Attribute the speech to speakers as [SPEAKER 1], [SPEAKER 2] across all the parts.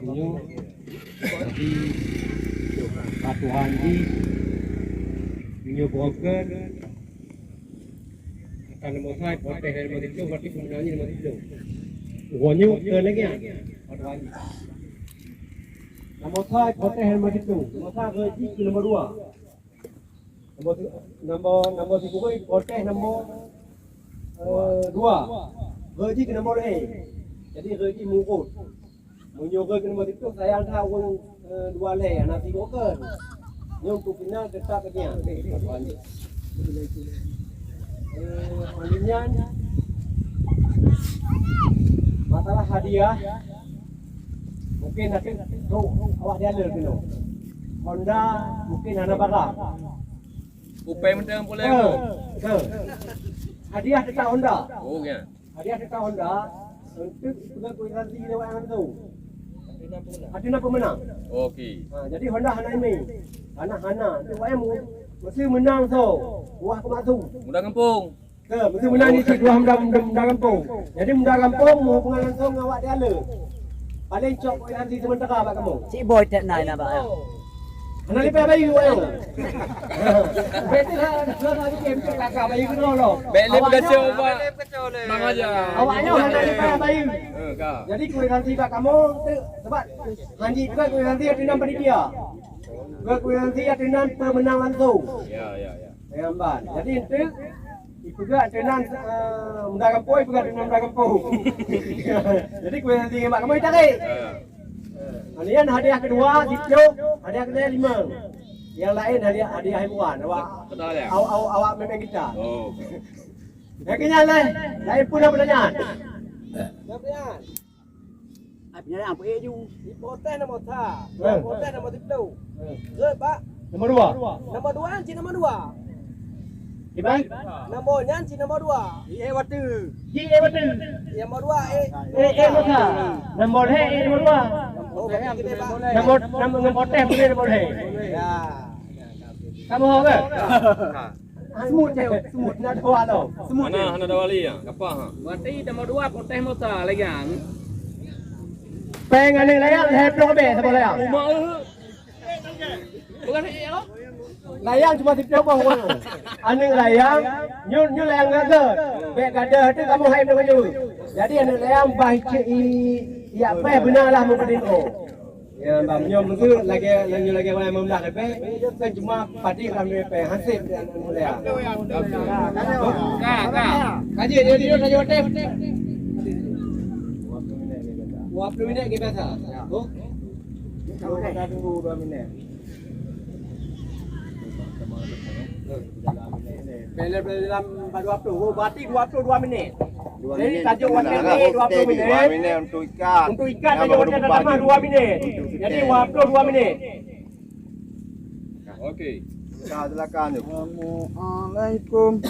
[SPEAKER 1] Inyo di patuhan di inyo broker akan memulai proses dari itu berarti sebenarnya dari itu. Uangnya ke lagi ya. Patuhan di. Memulai proses dari itu. Memulai ke nomor 2. Nombor 3 proses nombor 2. Gaji ke nombor A. Jadi gaji mungkut. Menyoga ke nombor itu saya tahu 2 le anak 3 ke. Yang untuk final tetap lagi ya. Palingan masalah hadiah mungkin nanti tu awak dia ada kena. Honda mungkin ada barang.
[SPEAKER 2] Upay mentang boleh
[SPEAKER 1] Ke. Hadiah tetap Honda.
[SPEAKER 2] Oh ya.
[SPEAKER 1] Hadiah tetap Honda untuk sudah kuitansi lewat yang tu. Ada pemenang.
[SPEAKER 2] Okey.
[SPEAKER 1] Jadi Honda Hana ini. Hana. Itu yang mesti menang so. Buah kematu.
[SPEAKER 2] Mudah kampung.
[SPEAKER 1] Mesti menang ni dua muda kampung. Jadi muda kampung mau pengalan so ngawak dia le. Paling cok kuitansi sementara pak kamu.
[SPEAKER 3] Cik boy tak naik nak pak.
[SPEAKER 1] Hana lipat bayu yang. Betul lah. Lagi game cek kakak bayu kena lo.
[SPEAKER 2] Belem kacau pak. Mang aja.
[SPEAKER 1] Awaknya Hana lipat bayu.
[SPEAKER 2] Kak.
[SPEAKER 1] Jadi kuitansi pak kamu sebab Hanji juga kuitansi ada panitia. Kuitansi ada pemenang langsung.
[SPEAKER 2] Ya.
[SPEAKER 1] Gambar. Jadi itu juga dengan muda kampung juga dengan muda kampung. Jadi kuitansi mak kamu cari. Kemudian hadiah kedua Dipjo, hadiah kedua 5. Yang lain hadiah hiburan. Awak memang kita.
[SPEAKER 2] Oh.
[SPEAKER 1] Yakinnya lain pun ada pertanyaan.
[SPEAKER 3] Punya apa je?
[SPEAKER 4] Poten nombor 3. Poten nombor 3. Rồi Pak.
[SPEAKER 1] Nomor 2.
[SPEAKER 4] Nombor 2 ci nombor 2.
[SPEAKER 1] Ibai?
[SPEAKER 4] Nombornya ci nomor 2.
[SPEAKER 1] Betul.
[SPEAKER 4] Nomor 2
[SPEAKER 1] maka. Nombor nomor 2.
[SPEAKER 4] Oh, kita Pak.
[SPEAKER 1] Nombor teh boleh nomor
[SPEAKER 4] Ya.
[SPEAKER 1] Kamu tahu ke? Semut nak dua tau. Semut.
[SPEAKER 2] Hana ada wali ya. Apa ha?
[SPEAKER 3] Berarti nombor 2 ponteh motor lagi kan.
[SPEAKER 1] Peng ane layak leher pelok be sebab layak.
[SPEAKER 3] Bukan ya?
[SPEAKER 1] Layang cuma tiap orang. Ane layang nyu layang gaga. Be gadah tu kamu hai dengan you. Jadi ane layang baik ya pe benarlah memperdino. Ya bang nyom tu lagi orang membelah pe kan cuma padi kami pe hansip dan layang.
[SPEAKER 3] Kak.
[SPEAKER 1] Kaji dia saja hotel. 20 minit ke biasa. Oh. Kita tunggu 2 minit. Dalam 20. Oh, berarti 22 minit. Jadi tajuk hotel ni 20 minit.
[SPEAKER 5] 2 minit untuk ikat.
[SPEAKER 1] Untuk ikat tajuk hotel pertama 2 minit. Jadi 22 minit.
[SPEAKER 2] Okey.
[SPEAKER 5] Silakan tu.
[SPEAKER 4] Assalamualaikum.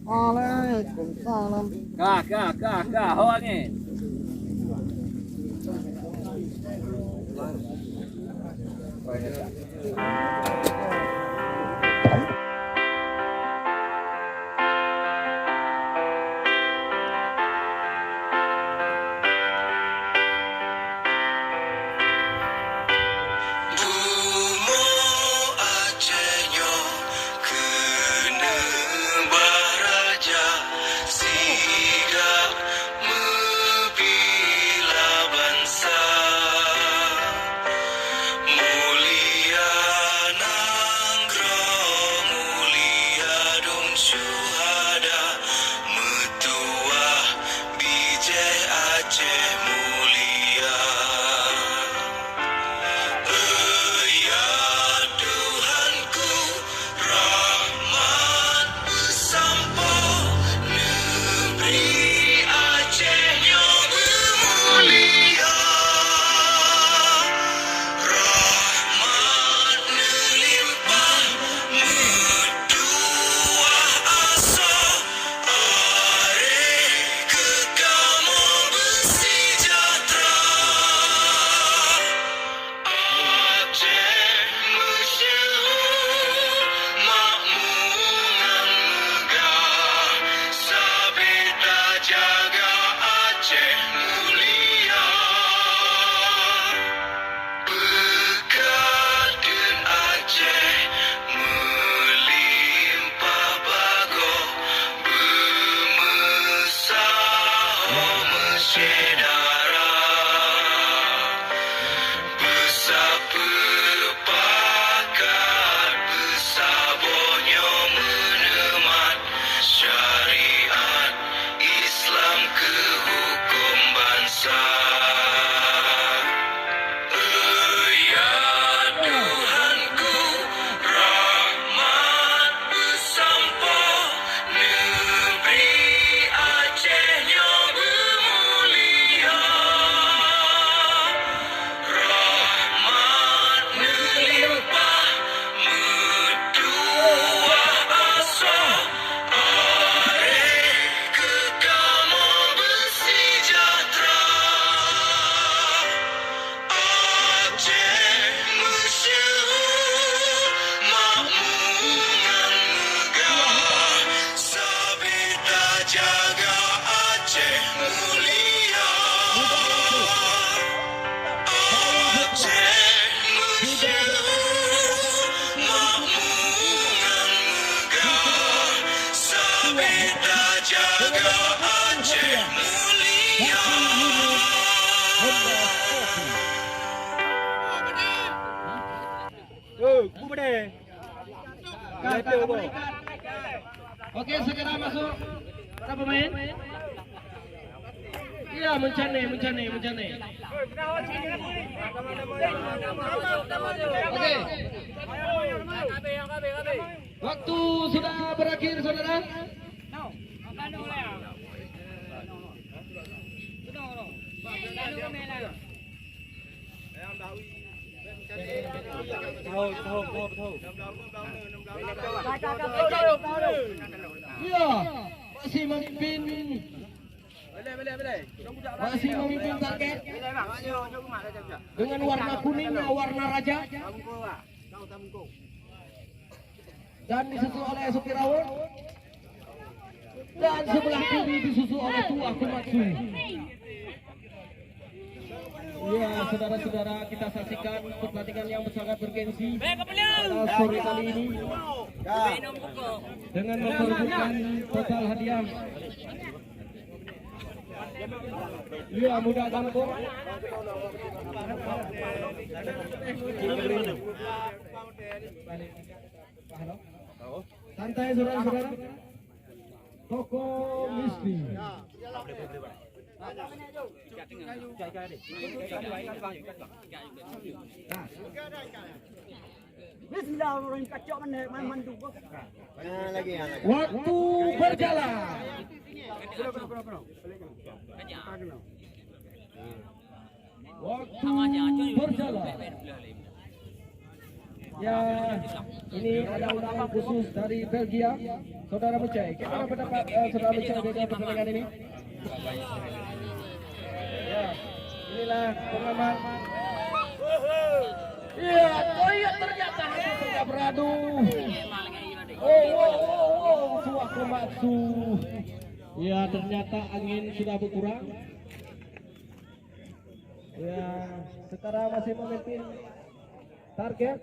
[SPEAKER 4] Waalaikumsalam.
[SPEAKER 3] Kak. Awak ni.
[SPEAKER 6] Mulia
[SPEAKER 1] Oke, segera masuk para pemain. Iya, mencane. Oke. Waktu sudah berakhir, saudara. Iya, masih memimpin target dengan warna kuningnya warna raja dan disusul oleh Sukirawon dan sebelah kiri disusul oleh Tua Komatsu. Ya, saudara-saudara, kita saksikan pertandingan yang sangat bergengsi pada sore kali ini dengan memperebutkan total hadiah. Ya, muda kampung. Santai, saudara-saudara. Toko Misti. Waktu berjalan. Waktu berjalan. Ya, ini ada undangan khusus dari Belgia. Saudara Mucai, gimana pendapat saudara Mucai dengan pertandingan ini? Ya, inilah pengamat. Iya, Toyo ternyata tidak beradu. Tua Komatsu. Ya, ternyata angin sudah berkurang. Ya, sekarang masih memimpin target.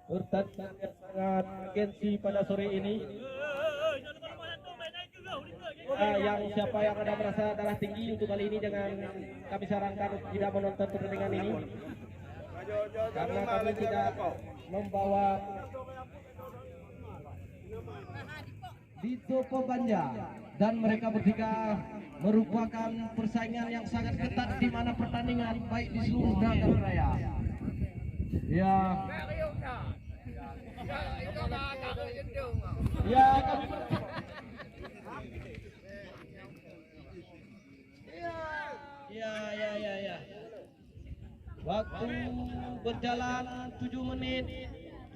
[SPEAKER 1] Pertandingan sangat gengsi pada sore ini. Yang siapa yang ada merasa darah tinggi untuk kali ini, jangan kami sarankan tidak menonton pertandingan ini karena kami tidak membawa Dito Pobanja dan mereka bertiga merupakan persaingan yang sangat ketat di mana pertandingan baik di seluruh Nagara Raya. Ya. Ya, kami Ya. Waktu berjalan 7 menit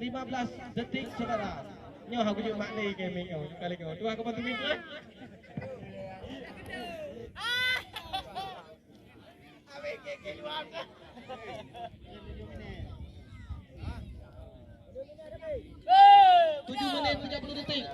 [SPEAKER 1] 15 detik, saudara. Nyoh aku juga maknai game kau kali kau. Dua aku bantu minggu. Tujuh menit 30 detik.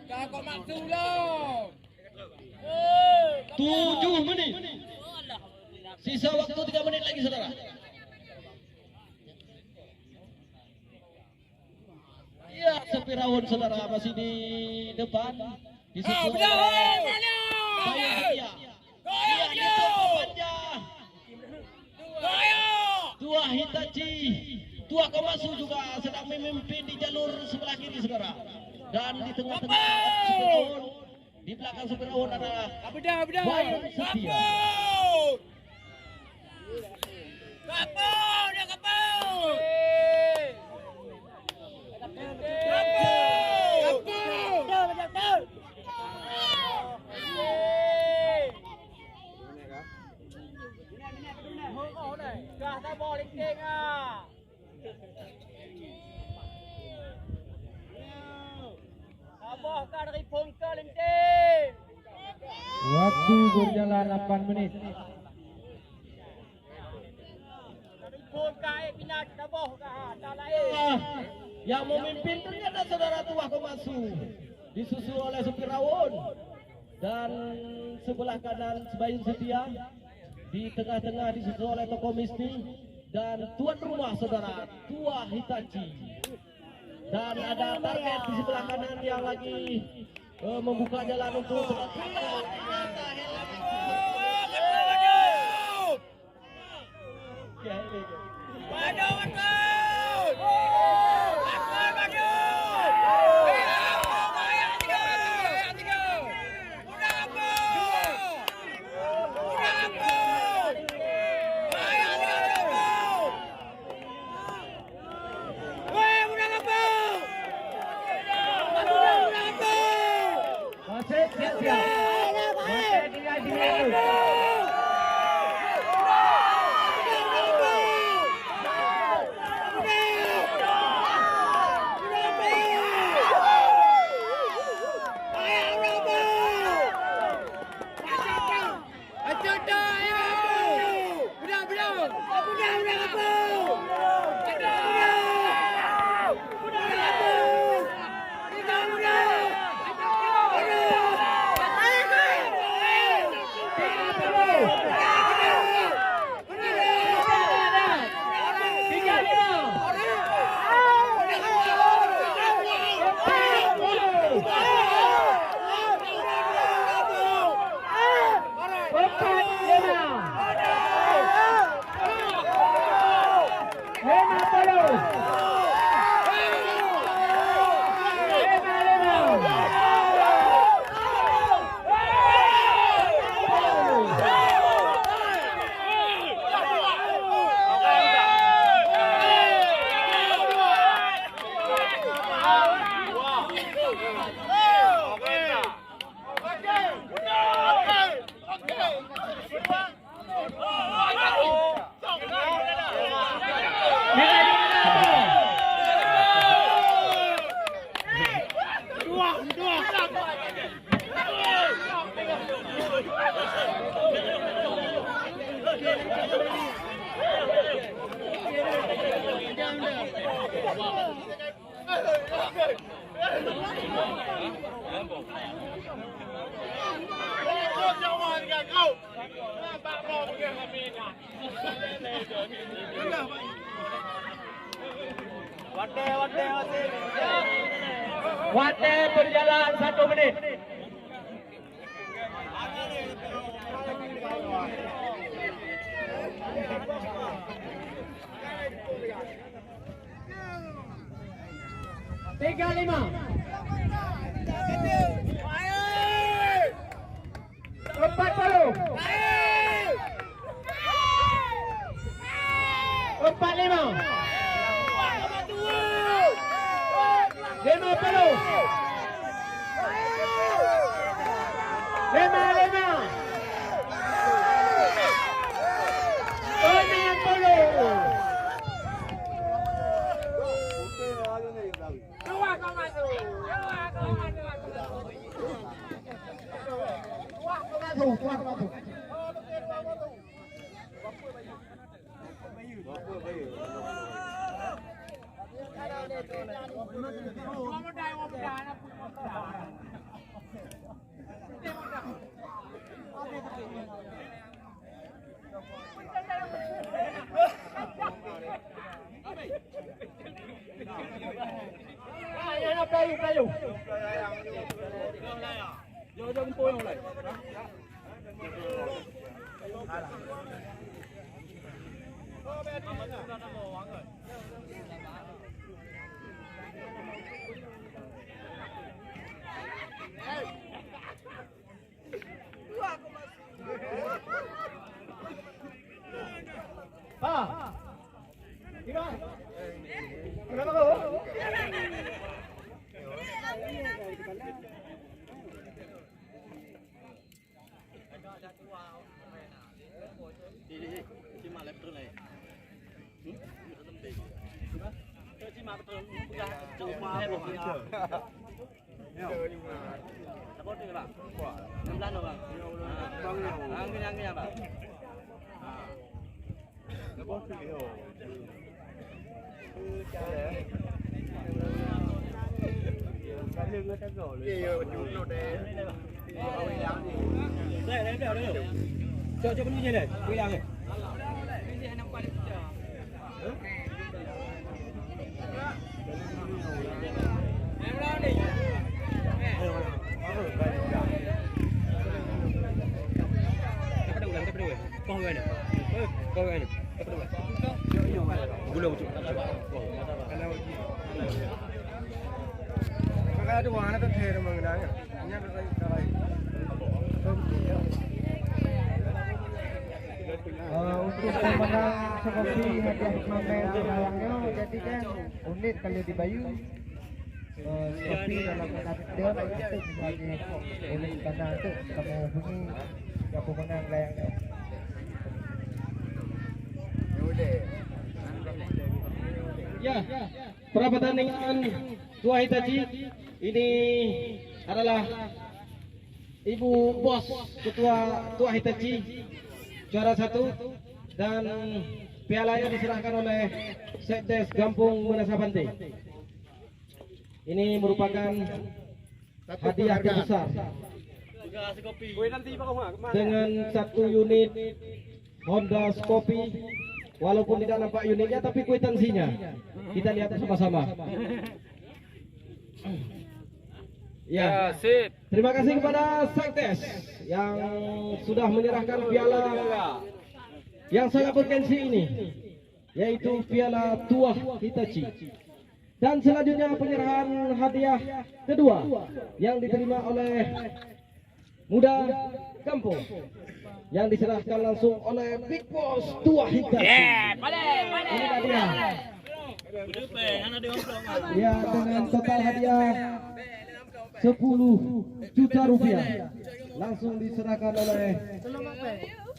[SPEAKER 4] Kau maksud lo.
[SPEAKER 1] 7 menit. Sisa waktu 3 menit lagi, saudara. Ya, Sepirawan saudara masih di depan. Disusul Tua Hitachi, Tua Komatsu juga sedang memimpin di jalur sebelah kiri, saudara. Dan di tengah-tengah Sepirawan, di belakang Sepirawan adalah Bayan Setia.
[SPEAKER 4] Abah kan dari pongkal ini.
[SPEAKER 6] Waktu berjalan 8 menit. Yang memimpin ternyata saudara tua Komatsu, disusul oleh Supir Rawon, dan sebelah kanan Sebayun Setia, di tengah-tengah disusul oleh Toko Misni dan tuan rumah saudara Tua Hitachi, dan ada target di sebelah kanan yang lagi membuka jalan untuk Wate berjalan 1 menit. Tiga lima. 40. 45. 50. 55. 60. Pelayu. Jauh-jauh kumpul yang lain. Kenapa kau?
[SPEAKER 1] Coba bunyinya deh, bilang. Ada mana tuh terima mengenai? Untuk pemenang seperti hadiah pamer layangnya jadi kan unit kali di Bayu seperti dalam menariknya itu sebagai unit karena itu kamu hubungi yang pemenang layangnya. Ya, pra pertandingan Tua Hitachi ini adalah Ibu Bos Ketua Tua Hitachi juara 1 dan pialanya diserahkan oleh Sekdes Gampung Menasabante. Ini merupakan hadiah terbesar dengan 1 unit Honda Scoopy. Walaupun tidak nampak unitnya tapi kwitansinya kita lihat bersama-sama. Ya, sip. Terima kasih kepada Sekdes yang sudah menyerahkan piala yang sangat bergensi ini, yaitu piala Tua Hitachi. Dan selanjutnya penyerahan hadiah kedua yang diterima oleh Muda Kampung yang diserahkan langsung oleh Big Boss Tua Hitachi. Ini hadiah. Ya, dengan total hadiah 10 juta rupiah langsung diserahkan oleh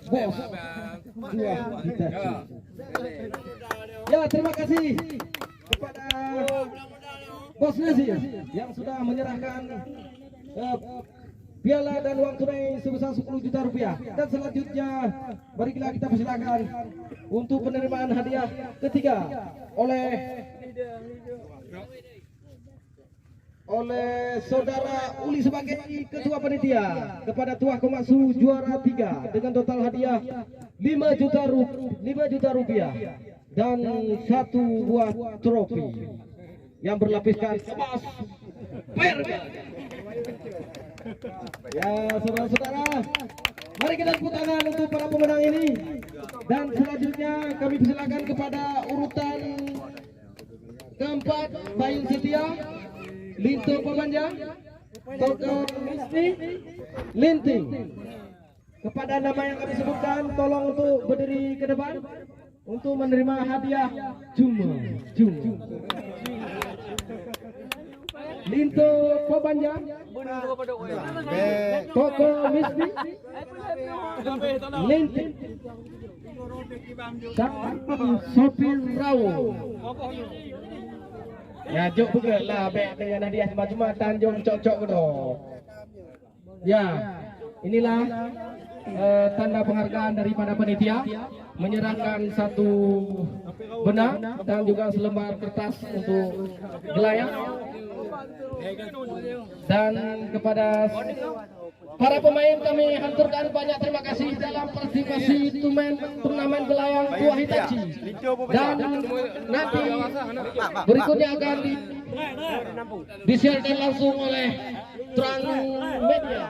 [SPEAKER 1] Bos Tua Hitachi. Ya, terima kasih kepada Bos Nazir yang sudah menyerahkan piala dan uang tunai sebesar 10 juta rupiah. Dan selanjutnya marilah kita persilakan untuk penerimaan hadiah ketiga oleh Saudara Uli sebagai ketua panitia kepada Tua Komatsu juara 3 dengan total hadiah 5 juta rupiah dan 1 buah trofi yang berlapiskan emas perak. Ya, saudara-saudara, mari kita tepuk tangan untuk para pemenang ini. Dan selanjutnya kami persilakan kepada urutan keempat Bayun Setia, Linto Pemanjang, Toko Misni, Linting. Kepada nama yang kami sebutkan, tolong untuk berdiri ke depan untuk menerima hadiah cuma. Linto Pemanjang, Toko Misni, Linting, Sopir Rawo. Ya, jok juga lah bek dengan hadiah macam-macam tanjung cocok gitu. Ya, inilah tanda penghargaan daripada panitia menyerahkan 1 benang dan juga selembar kertas untuk gelayang. Dan kepada para pemain kami haturkan banyak terima kasih dalam partisipasi turnamen gelayang Tua Hitachi. Dan nanti berikutnya akan disiarkan langsung oleh Transmedia.